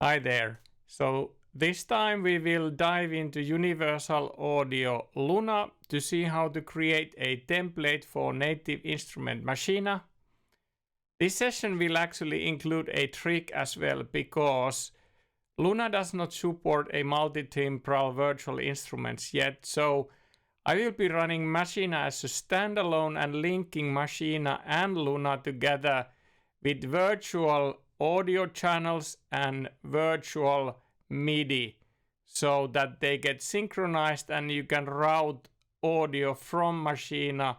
Hi there. So this time we will dive into Universal Audio Luna to see how to create a template for Native Instruments Maschine. This session will actually include a trick as well because Luna does not support a multi-timbral virtual instruments yet, so I will be running Maschine as a standalone and linking Maschine and Luna together with virtual audio channels and virtual MIDI so that they get synchronized and you can route audio from Maschine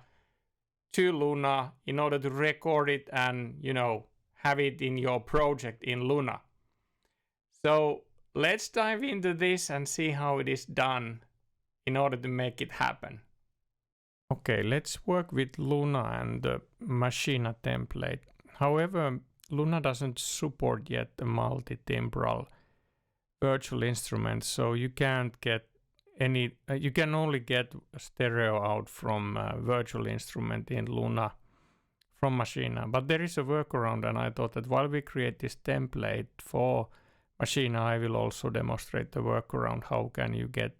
to Luna in order to record it and, have it in your project in Luna. So let's dive into this and see how it is done in order to make it happen. Okay, let's work with Luna and the Maschine template. However, Luna doesn't support yet the multi-timbral virtual instruments, so you can't get any. You can only get stereo out from virtual instrument in Luna from Maschine. But there is a workaround, and I thought that while we create this template for Maschine, I will also demonstrate the workaround. How can you get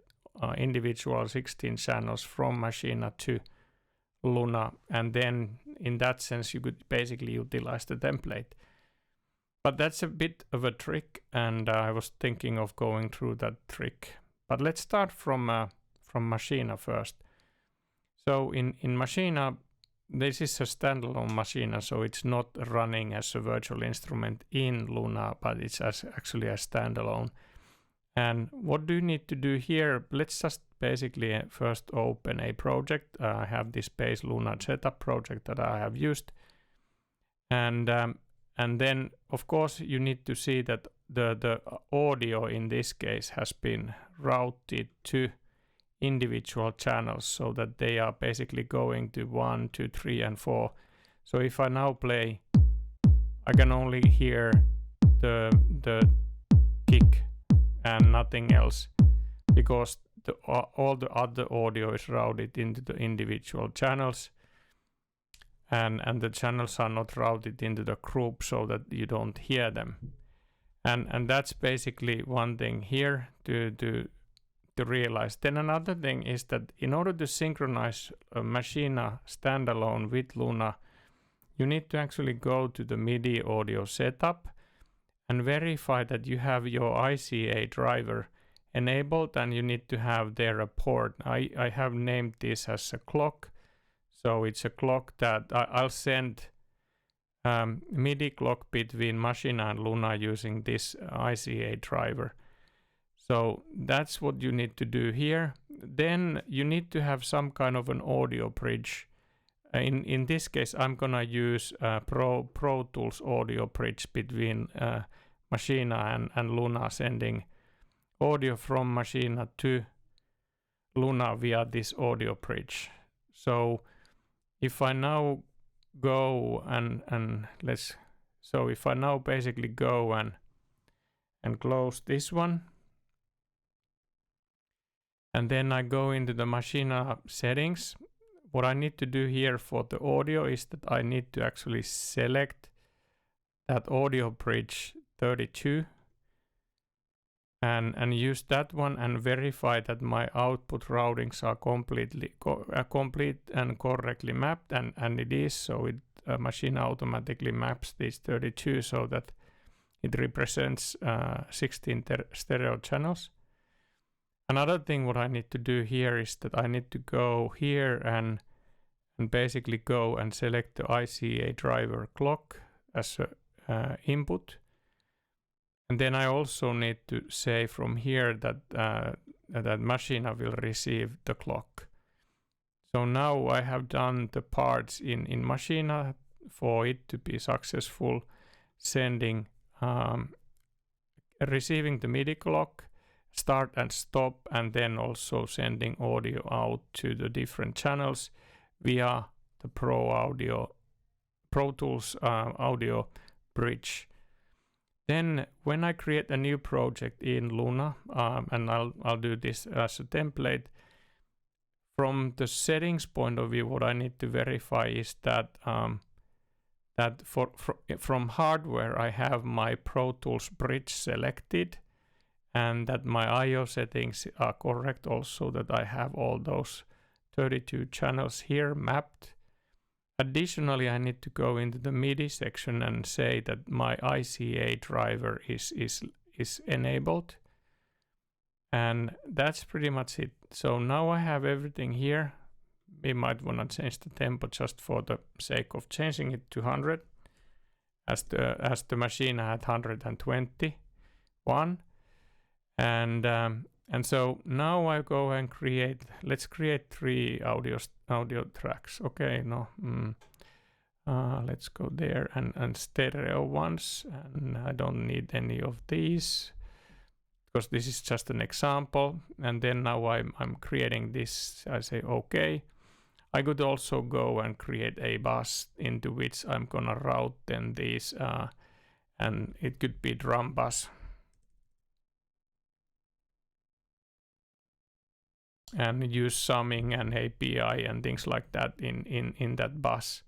individual 16 channels from Maschine to Luna, and then in that sense you could basically utilize the template. But that's a bit of a trick, and I was thinking of going through that trick. But let's start from Maschine first. So in Maschine, this is a standalone Maschine, so it's not running as a virtual instrument in Luna, but it's actually a standalone. And what do you need to do here? Let's just basically first open a project. I have this base Luna setup project that I have used. And then, of course, you need to see that the audio in this case has been routed to individual channels so that they are basically going to 1, 2, 3, and 4. So if I now play, I can only hear the kick and nothing else, because all the other audio is routed into the individual channels, and the channels are not routed into the group so that you don't hear them. And that's basically one thing here to realize. Then another thing is that in order to synchronize a Maschine standalone with Luna, you need to actually go to the MIDI audio setup and verify that you have your ICA driver enabled, and you need to have there a port. I have named this as a clock. So it's a clock that I'll send MIDI clock between Maschine and Luna using this ICA driver. So that's what you need to do here. Then you need to have some kind of an audio bridge. In this case, I'm gonna use Pro Tools audio bridge between Maschine and Luna, sending audio from Maschine to Luna via this audio bridge. So if I now go if I now basically go and close this one, and then I go into the Maschine settings, what I need to do here for the audio is that I need to actually select that audio bridge 32 and use that one and verify that my output routings are complete and correctly mapped, and it is. So Maschine automatically maps these 32 so that it represents 16 stereo channels. Another thing what I need to do here is that I need to go here and basically go and select the ICA driver clock as a input. And then I also need to say from here that that Maschine will receive the clock. So now I have done the parts in Maschine for it to be successful, sending, receiving the MIDI clock, start and stop, and then also sending audio out to the different channels via the Pro Tools audio bridge. Then when I create a new project in Luna, and I'll do this as a template, from the settings point of view, what I need to verify is that that from hardware I have my Pro Tools bridge selected, and that my I/O settings are correct also, that I have all those 32 channels here mapped. Additionally, I need to go into the MIDI section and say that my ICA driver is enabled. And that's pretty much it. So now I have everything here. We might want to change the tempo just for the sake of changing it to 100, as the machine had 121. And so now I go and let's create 3 audio tracks. Okay, no, let's go there and stereo ones, and I don't need any of these because this is just an example. And then now I'm creating this. I say okay. I could also go and create a bus into which I'm gonna route then these, and it could be drum bus. And use summing and API and things like that in that bus.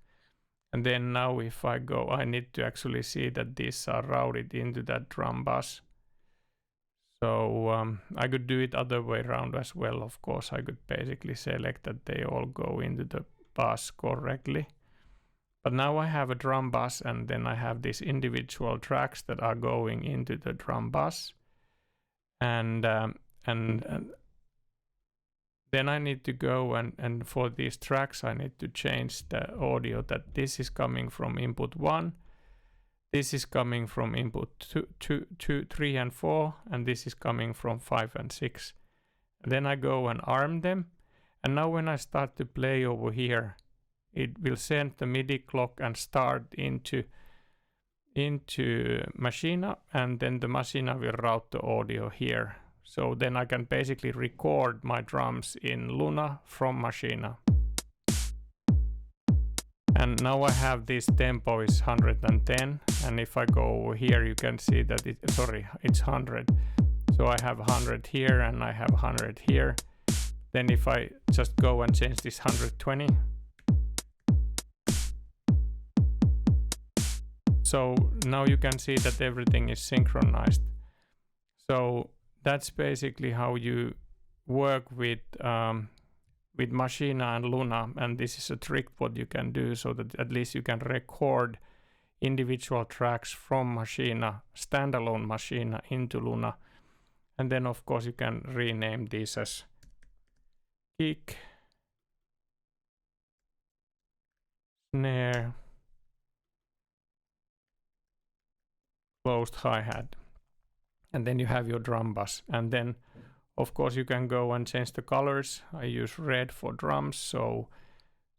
And then now if I go, I need to actually see that these are routed into that drum bus. So I could do it other way around as well. Of course, I could basically select that they all go into the bus correctly. But now I have a drum bus, and then I have these individual tracks that are going into the drum bus. And then I need to go and for these tracks I need to change the audio, that this is coming from input 1, this is coming from input 2, 3 and 4, and this is coming from 5 and 6. And then I go and arm them, and now when I start to play over here, it will send the MIDI clock and start into Maschine, and then the Maschine will route the audio here. So then I can basically record my drums in Luna from Maschine. And now I have this tempo is 110, and if I go over here you can see that it's 100. So I have 100 here and I have 100 here. Then if I just go and change this 120. So now you can see that everything is synchronized. So that's basically how you work with Maschine and Luna, and this is a trick what you can do, so that at least you can record individual tracks from Maschine, standalone Maschine, into Luna. And then of course you can rename these as kick, snare, closed hi-hat, and then you have your drum bus. And then of course you can go and change the colors. I use red for drums, so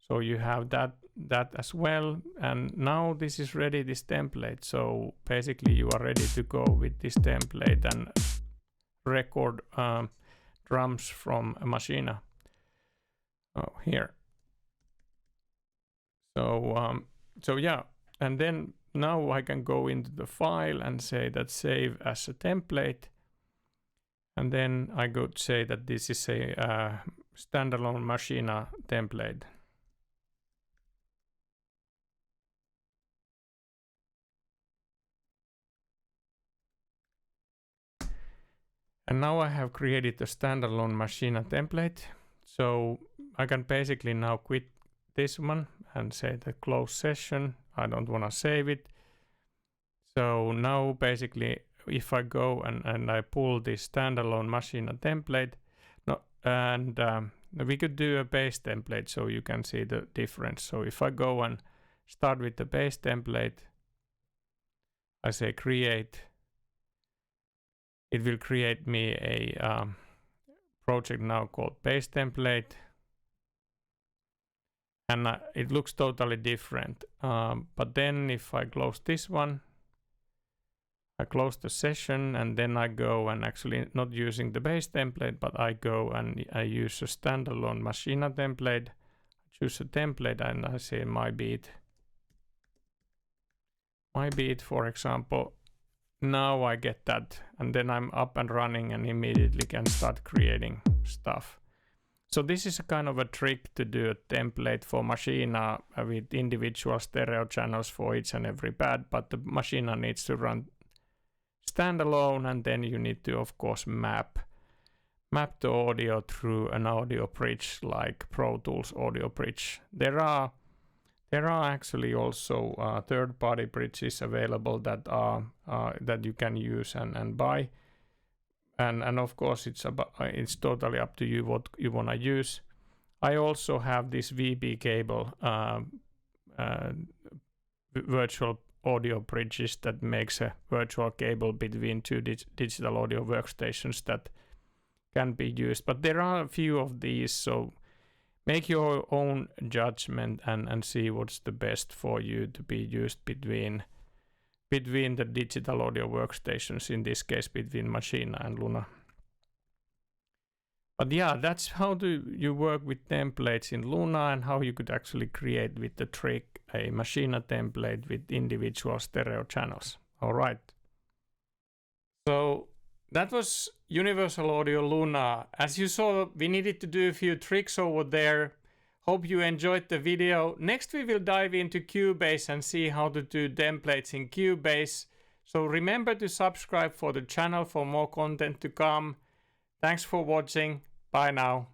you have that as well. And now this is ready, this template. So basically you are ready to go with this template and record drums from Maschine. Oh, here. So yeah, and then now I can go into the file and say that save as a template. And then I could say that this is a standalone Maschine template. And now I have created a standalone Maschine template. So I can basically now quit this one and say the close session. I don't want to save it. So now basically if I go and I pull this standalone Maschine template, we could do a base template so you can see the difference. So if I go and start with the base template, I say create, it will create me a project now called base template, and it looks totally different. But then if I close this one, I close the session, and then I go and actually not using the base template, but I go and I use a standalone Maschine template, choose a template, and I say my beat, for example. Now I get that, and then I'm up and running and immediately can start creating stuff. So this is a kind of a trick to do a template for Maschine with individual stereo channels for each and every pad, but the Maschine needs to run standalone, and then you need to, of course, map the audio through an audio bridge like Pro Tools Audio Bridge. There are actually also third-party bridges available that are that you can use and buy. And of course, it's totally up to you what you want to use. I also have this VB cable virtual audio bridges that makes a virtual cable between two digital audio workstations that can be used. But there are a few of these, so make your own judgment and see what's the best for you to be used between the digital audio workstations, in this case between Maschine and Luna. But yeah, that's how you work with templates in Luna, and how you could actually create with the trick a Maschine template with individual stereo channels. All right. So that was Universal Audio Luna. As you saw, we needed to do a few tricks over there. Hope you enjoyed the video. Next we will dive into Cubase and see how to do templates in Cubase. So remember to subscribe for the channel for more content to come. Thanks for watching. Bye now.